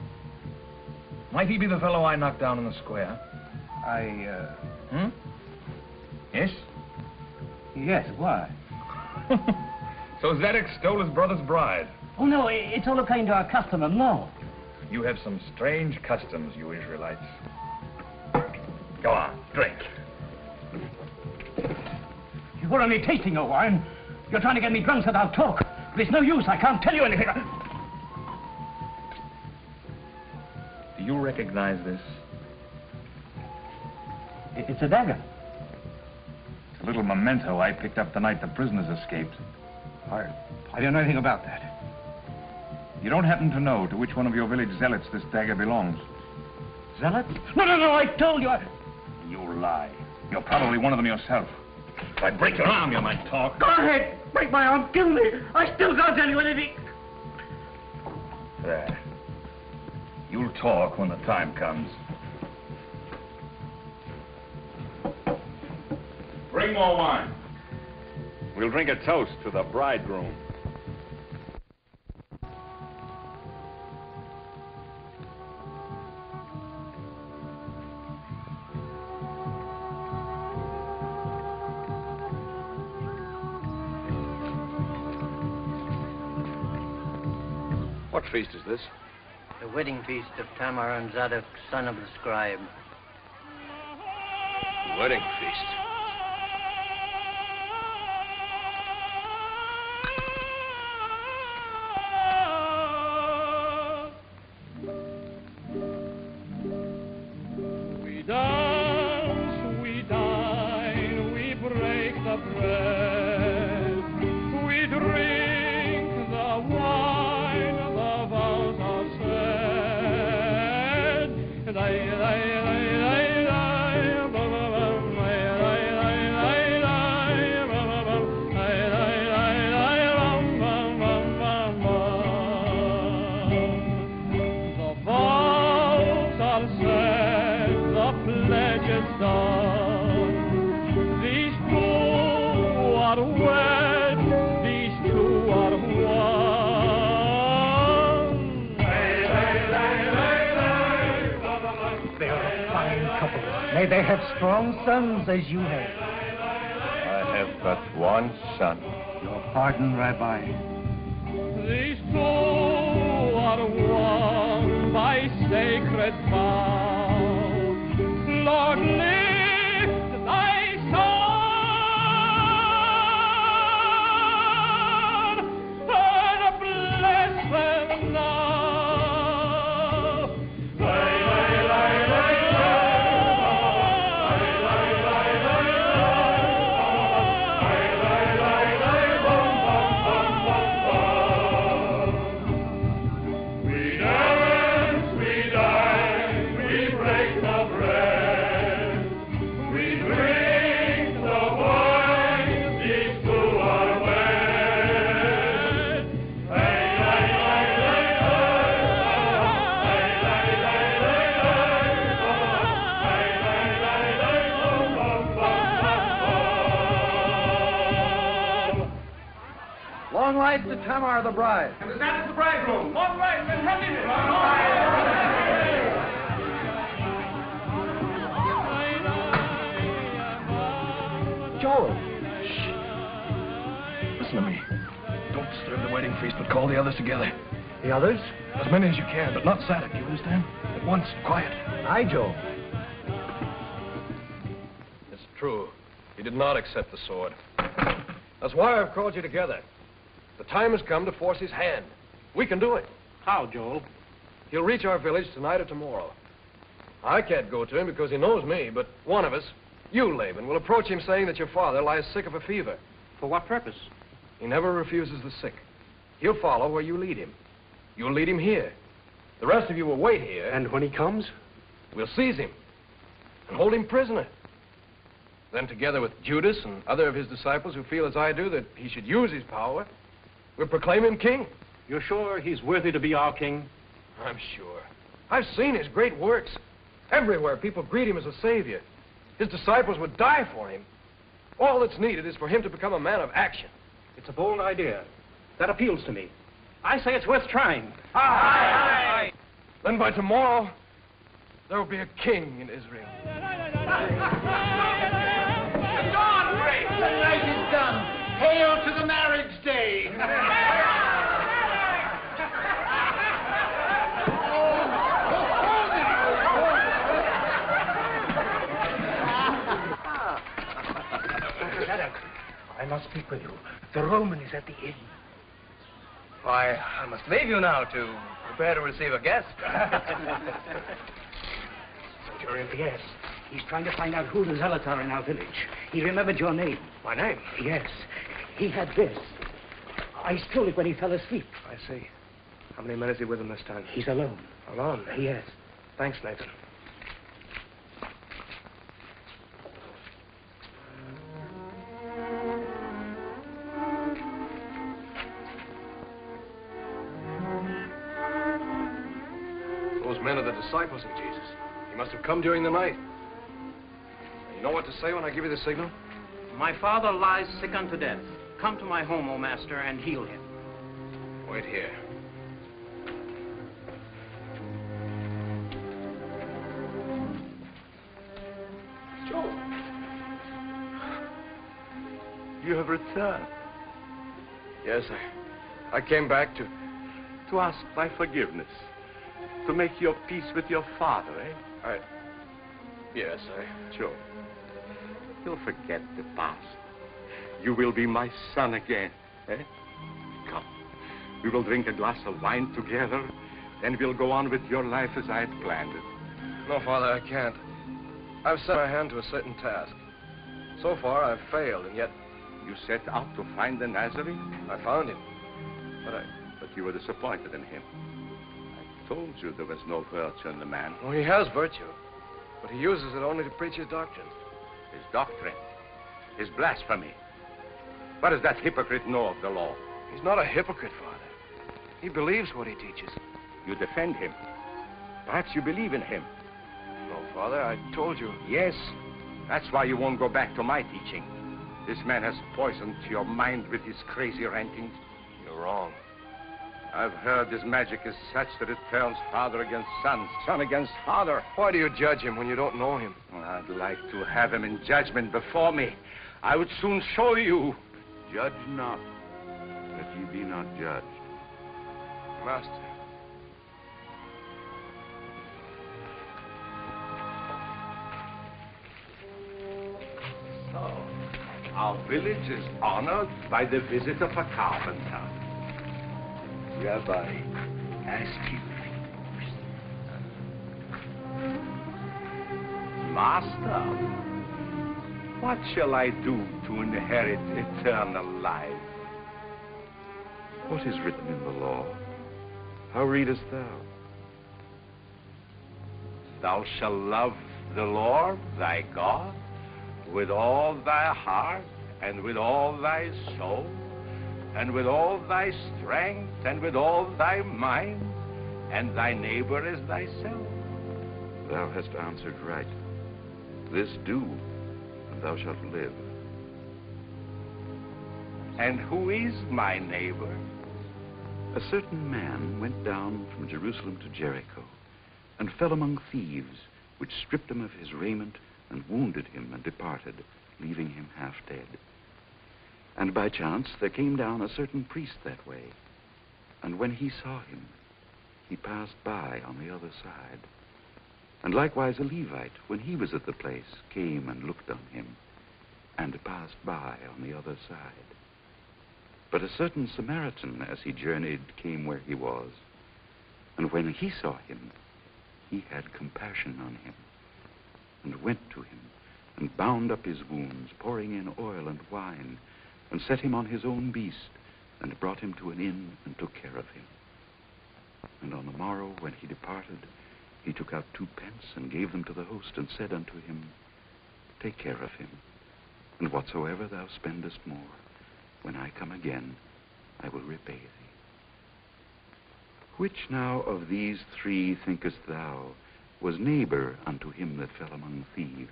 Might he be the fellow I knocked down in the square? Yes? Yes, why? So Zadok stole his brother's bride. Oh, no, it's all according to our custom of law. You have some strange customs, you Israelites. Go on, drink. You're only tasting your wine. You're trying to get me drunk so that I'll talk. But it's no use. I can't tell you anything. Do you recognize this? It's a dagger. It's a little memento I picked up the night the prisoners escaped. I don't know anything about that. You don't happen to know to which one of your village zealots this dagger belongs? Zealot? No, I told you. You lie. You're probably one of them yourself. If I break your arm, you might talk. Go ahead. Break my arm. Kill me. I still can't tell you anything. There. You'll talk when the time comes. Bring more wine. We'll drink a toast to the bridegroom. What feast is this? The wedding feast of Tamar and Zadok, son of the scribe. Wedding feast. We dance, we dine, we break the bread, we drink the wine, the vows are said, and May they have strong sons as you have. I have but one son. Your pardon, Rabbi. these two are one by sacred vow. Lord, lift thy son and bless them now. Long life to Tamar the bride. And to Zadok the bridegroom. Long life and happiness. Joel. Shh. Listen to me. Don't disturb the wedding feast, but call the others together. The others? As many as you can, but not Zadok, you understand? At once, quiet. Aye, Joel. It's true. He did not accept the sword. That's why I've called you together. The time has come to force his hand. We can do it. How, Joel? He'll reach our village tonight or tomorrow. I can't go to him because he knows me, but one of us, you, Laban, will approach him saying that your father lies sick of a fever. For what purpose? He never refuses the sick. He'll follow where you lead him. You'll lead him here. The rest of you will wait here. And when he comes? We'll seize him and hold him prisoner. Then, together with Judas and other of his disciples who feel as I do that he should use his power, we'll proclaim him king. You're sure he's worthy to be our king? I'm sure. I've seen his great works. Everywhere people greet him as a savior. His disciples would die for him. All that's needed is for him to become a man of action. It's a bold idea. That appeals to me. I say it's worth trying. Aye, aye, aye. Then by tomorrow, there will be a king in Israel. The dawn breaks. The night is done. Hail to the marriage day. I must speak with you. The Roman is at the inn. Why, I must leave you now to prepare to receive a guest. Centurion, yes. He's trying to find out who the zealots are in our village. He remembered your name. My name? Yes. He had this. I stole it when he fell asleep. I see. How many men is he with him this time? He's alone. Alone? Yes. Thanks, Nathan. Those men are the disciples of Jesus. He must have come during the night. You know what to say when I give you the signal? My father lies sick unto death. Come to my home, O master, and heal him. Wait here. Joe. You have returned. Yes, I came back to ask my forgiveness. To make your peace with your father, eh? Yes, Joe, you'll forget the past. You will be my son again, eh? Come, we will drink a glass of wine together, and we'll go on with your life as I had planned it. No, Father, I can't. I've set my hand to a certain task. So far, I've failed, and yet... You set out to find the Nazarene? I found him. But you were disappointed in him. I told you there was no virtue in the man. Well, he has virtue, but he uses it only to preach his doctrine. His doctrine? His blasphemy? What does that hypocrite know of the law? He's not a hypocrite, Father. He believes what he teaches. You defend him. Perhaps you believe in him. No, Father, I told you. Yes, that's why you won't go back to my teaching. This man has poisoned your mind with his crazy rantings. You're wrong. I've heard his magic is such that it turns father against son, son against father. Why do you judge him when you don't know him? Well, I'd like to have him in judgment before me. I would soon show you. Judge not, that ye be not judged. Master. So, our village is honored by the visit of a carpenter. Rabbi, ask you. Master, what shall I do to inherit eternal life? What is written in the law? How readest thou? Thou shalt love the Lord thy God with all thy heart and with all thy soul and with all thy strength and with all thy mind, and thy neighbor as thyself. Thou hast answered right. This do, and thou shalt live. And who is my neighbor? A certain man went down from Jerusalem to Jericho, and fell among thieves, which stripped him of his raiment, and wounded him, and departed, leaving him half dead. And by chance there came down a certain priest that way, and when he saw him, he passed by on the other side. And likewise a Levite, when he was at the place, came and looked on him, and passed by on the other side. But a certain Samaritan, as he journeyed, came where he was, and when he saw him, he had compassion on him, and went to him, and bound up his wounds, pouring in oil and wine, and set him on his own beast, and brought him to an inn, and took care of him. And on the morrow, when he departed, he took out 2 pence, and gave them to the host, and said unto him, Take care of him, and whatsoever thou spendest more, when I come again, I will repay thee. Which now of these 3 thinkest thou was neighbor unto him that fell among thieves?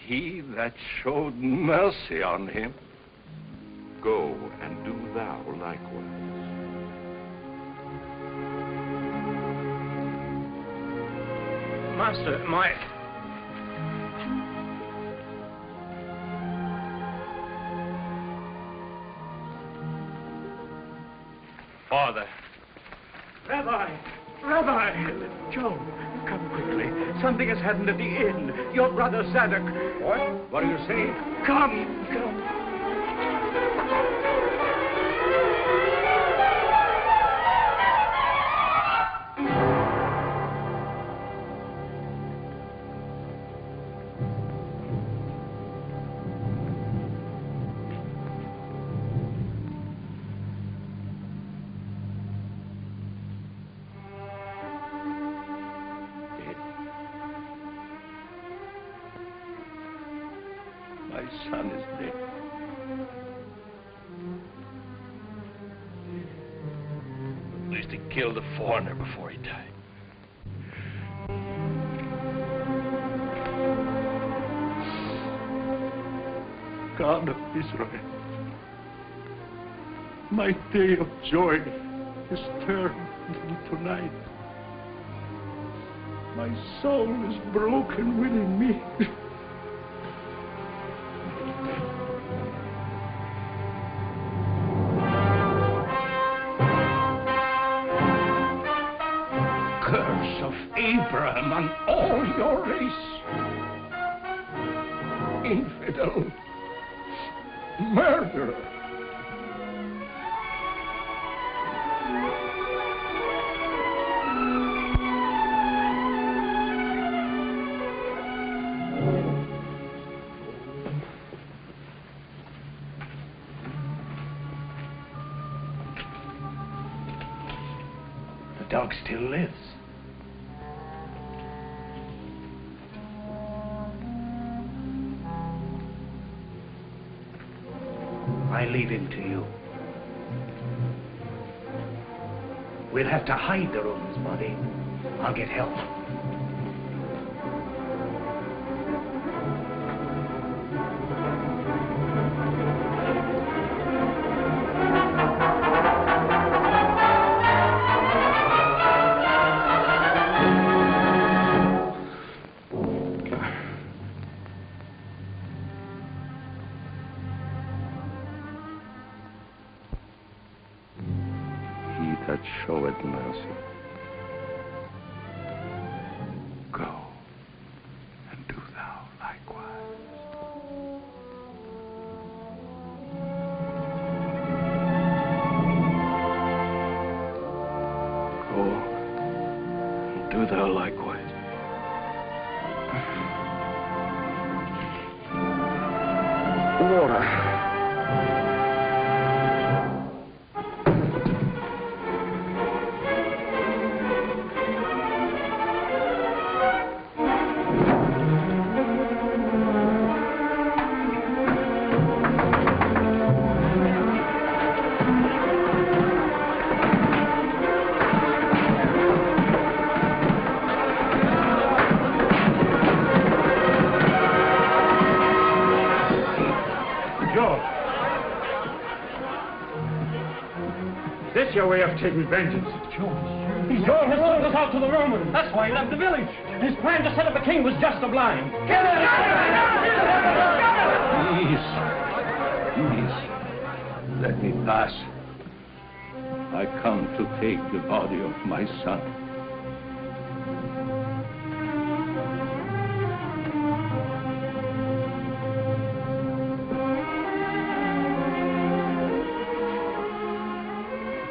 He that showed mercy on him. Go and do thou likewise. Master, my... Father. Rabbi, Joe, come quickly. Something has happened at the inn. Your brother Zadok. What? What do you say? Come. My son is dead. At least he killed a foreigner before he died. God of Israel, my day of joy is turned into night. My soul is broken within me. Curse of Abraham on all your race. Infidel. Murderer. The dog still lives. I leave him to you. We'll have to hide the Roman's body. I'll get help. That showeth mercy. Go and do thou likewise. Go and do thou likewise. Water. Your way of taking vengeance. Joel has sold us out to the Romans. That's why he left the village. His plan to set up a king was just a blind. Please, let me pass. I come to take the body of my son.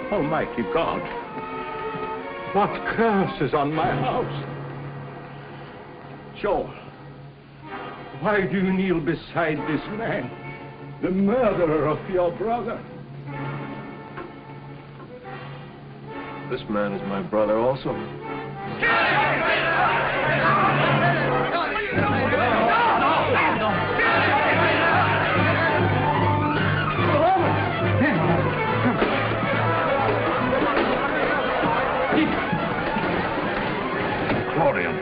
Almighty God, what curse is on my house? Joel, why do you kneel beside this man, the murderer of your brother? This man is my brother also. Claudian.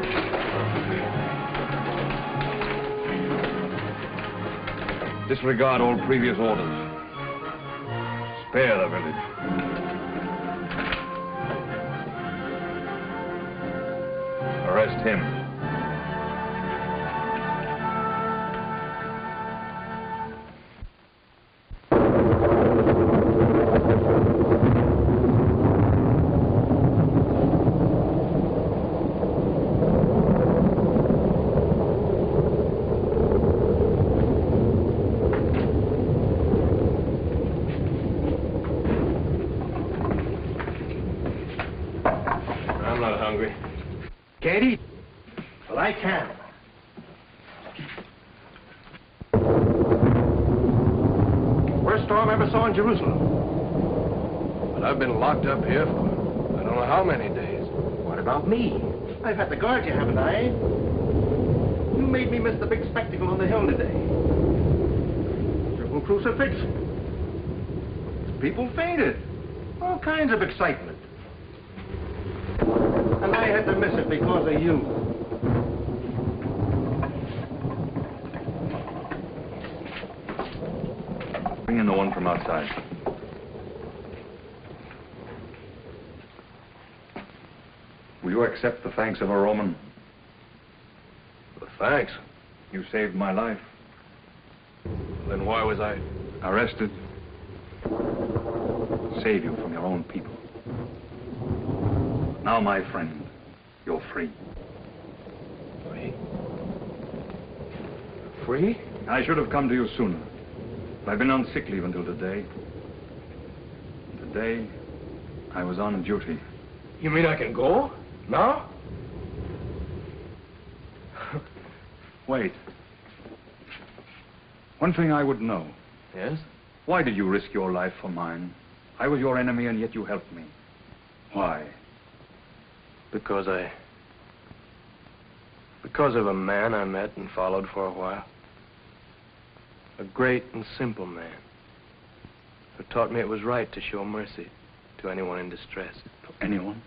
Disregard all previous orders. Spare the village. Arrest him. I'm not hungry. Can't eat. Well, I can. Worst storm I ever saw in Jerusalem. But I've been locked up here for I don't know how many days. What about me? I've had to guard you, haven't I? You made me miss the big spectacle on the hill today. Triple crucifixion. People fainted. All kinds of excitement. And I had to miss it because of you. Bring in the one from outside. Will you accept the thanks of a Roman? The thanks? You saved my life. Then why was I arrested? Save you from your own people. Now, my friend, you're free. Free? Free? I should have come to you sooner. I've been on sick leave until today. Today, I was on duty. You mean I can go? Now? Wait. One thing I would know. Yes? Why did you risk your life for mine? I was your enemy, and yet you helped me. Why? Because of a man I met and followed for a while. A great and simple man who taught me it was right to show mercy to anyone in distress. To anyone?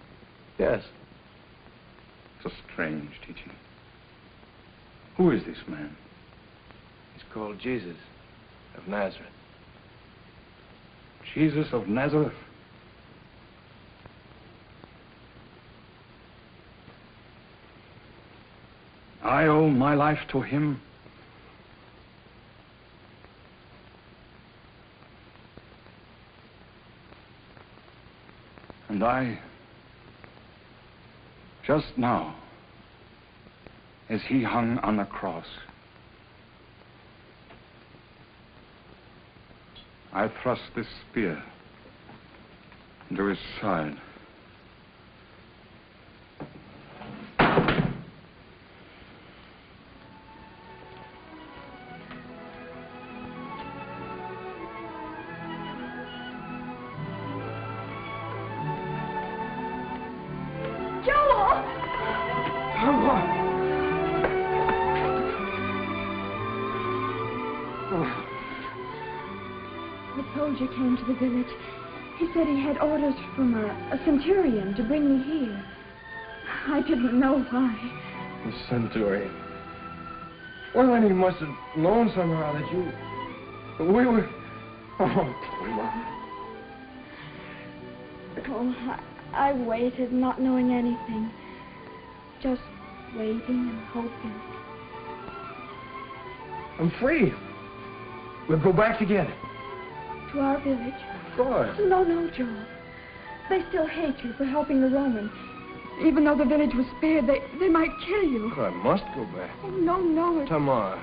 Yes. It's a strange teaching. Who is this man? He's called Jesus of Nazareth. Jesus of Nazareth? I owe my life to him. And I, just now, as he hung on the cross, I thrust this spear into his side. The soldier came to the village. He said he had orders from a centurion to bring me here. I didn't know why. The centurion. Well, then he must have known somehow that you... We were... Oh, Oh, I waited, not knowing anything. Just waiting and hoping. I'm free. We'll go back together. To our village? Of course. No, Joel. They still hate you for helping the Romans. Even though the village was spared, they might kill you. I must go back. Oh, no. Tamar,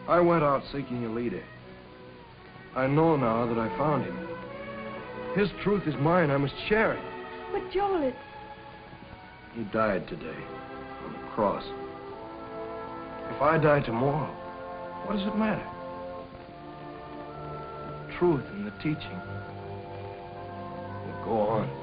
I went out seeking a leader. I know now that I found him. His truth is mine. I must share it. But, Joel, He died today on the cross. If I die tomorrow, what does it matter? The truth and the teaching will go on.